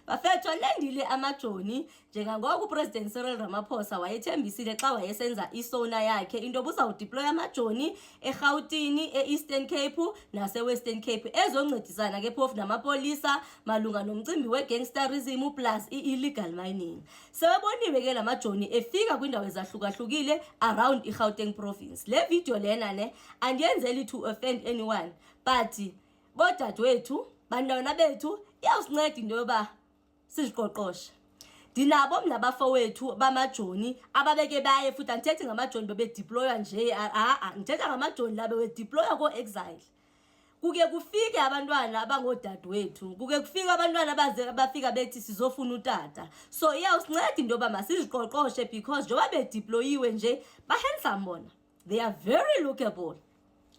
Bafethu alendile amajoni njengangoko uPresident Cyril Ramaphosa wayethembisile xa wayesenza isona yakhe into obuzawudeploy amajoni eGauteng, eEastern Cape naseWestern Cape ezoncedisana ke phofu namapolisa malunga nomcimbi wegangsterism plus illegal mining. Sebeboniwe ke lamajoni efika kwindawo ezahlukahlukile around iGauteng province. Le video lena ne andiyenzeli to offend anyone, but bodadewethu bantwana bethu iyawusinceda into yoba siziqoqoshe. Ndinabo mna bafowethu bamajoni ababeke baye, futhi andithethi ngamajoni bebedeploywa nje, ndithetha ngamajoni la bewedeploywa ko-exile. Kuke kufike abantwana abangodadewethu, kuke kufike abantwana bafika bethi sizofuna utata. So iyawusinceda into yoba masiziqoqoshe, because njengoba bedeployiwe nje bahandsome bona, they are very lookable.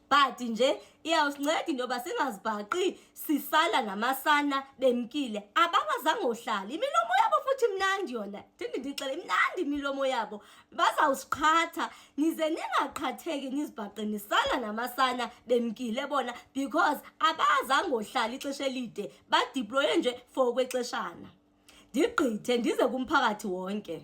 But nje iyawusinceda into yoba singazibhaqi sisala namasana bemkile abangazange ohlala. Imilomo yabo futhi mnandi yona, ndicela imnandi imilomo yabo. Bazawusiqhatha nize ningaqhatheki nizibhaqe nisala namasana bemkile bona, because abazange ohlala ixesha elide, badeploye nje for kwexeshana. Ndigqithe ndize kumphakathi wonke.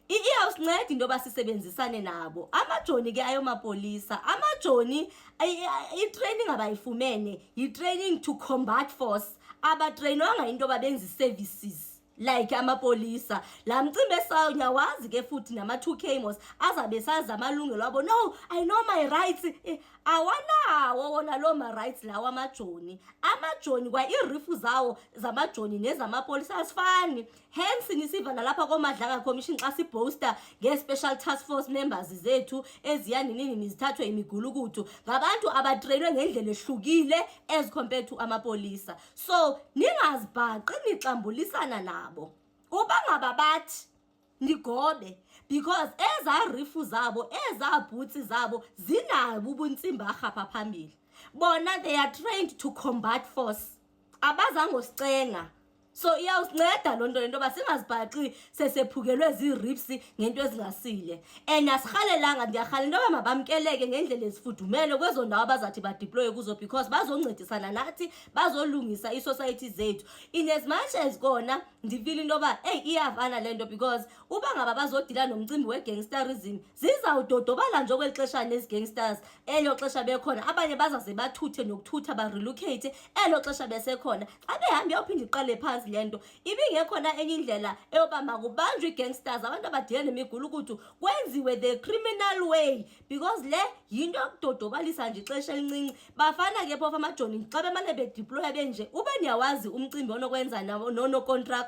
Iyawusinceda into yoba sisebenzisane nabo amajoni ke ayomapolisa. Amajoni i-training abayifumene yi-training to combat force, abatrainwanga into yoba benze services like amapolisa. La mcimbi esawunyawazi ke futhi nama-2K mos azabe sazi amalungelo abo. No, I know my rights. Awanawo wona lo ma-rights lawo amajoni. Amajoni kwa iirifu zawo zamajoni nezamapolisa asifani. Hence nisiva nalapha koMadlanga Commission xa sibhosta nge-special task force members zethu eziyanini nizithathwe imigulukudu ngabantu abatrainwe ngendlela ehlukile as compared to amapolisa. So ningazibhaqi nixambulisana nabo. Uba ngaba bathi nigobe, because eza rifu zabo, eza boots zabo zinabo ubuntsimbarha pha phambili. Bona they are trained to combat force, abazange sicenga. So iyawusinceda loo nto into yoba singazibhaqi sesephukelwe zii-rips ngento ezingasile. And asirhalelanga, ndiyarhalela into yoba mabamkeleke ngendlela ezifudumele kwezo ndawo abazathi badeploye kuzo, because bazoncedisana nathi, bazolungisa ii-society zethu. In as much as kona ndifile into yoba iyavana le nto, because uba ngaba bazodila nomcimbi wegangsterism zizawudodobala nje okweli xesha nezi-gangsters. Elo xesha bekhona abanye bazaze bathuthe nokuthutha barelocate elo xesha besekhona. Xa behambe yawuphinda iqale phansi le nto, ibingekhona enye indlela eyoba makubanjwe i-gangsters, abantu abadila nemigulukudu kwenziwe the criminal way, because le yinto yokudodobalisa nje ixesha elincinci. Bafana ke phofu amajoni xa bemane bedeploya benje, ube niyawazi umcimbi onokwenza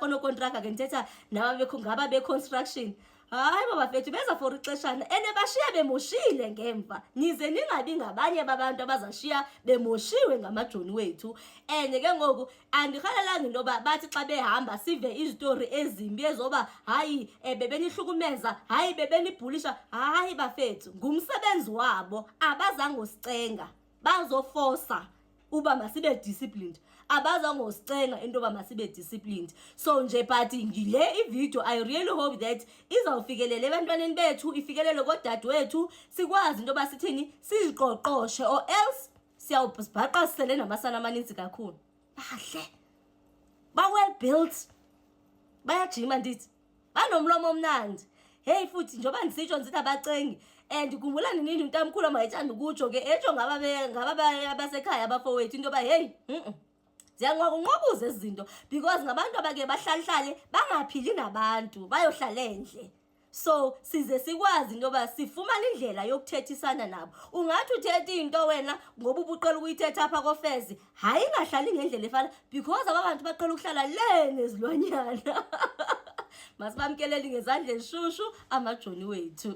onokontraka ke ndithetha ngaba be-construction. Hayi babafethu beza for ixeshana ene bashiya bemoshile ngemva, nize ningabi ngabanye babantu abazashiya bemoshiwe ngamajoni wethu. And ke ngoku andirhalelanga into yoba bathi xa behamba sive izitori ezimbi ezoba hayi bebenihlukumeza, hayi bebenibhulisha. Hayi bafethu, ngumsebenzi wabo, abazange osicenga, bazofosa uba masibe disciplined, abazange osicenga into yoba masibe disciplined. So nje but ngile ivideo I really hope that izawufikelela ebantwaneni bethu, ifikelele kodadewethu, sikwazi into yoba sithini siziqoqoshe, or else siyawubhaqa sisele namasana amaninzi kakhulu. Bahle, ba-well built, bayajima ndithi, banomlomo omnandi. Hey futhi njengoba ndisitsho ndisithi abacengi, and khumbula nini uNtamkhulu amayithanda ukutsho ke etsho ngaba abasekhaya abafowethu into yoba hey ziyanqokunqobuza ezi zinto, because ngabantu abake bahlalihlale bangaphili nabantu, bayohlala endle. So size sikwazi into yoba sifumane indlela yokuthethisana nabo. Ungathi uthetha into wena ngoba ubuqela ukuyithetha apha koFezi, hayi ingahlali ngendlela efana, because ababantu baqela ukuhlala le nezilwanyana. Masibamkelele ngezandla ezishushu amajoni wethu.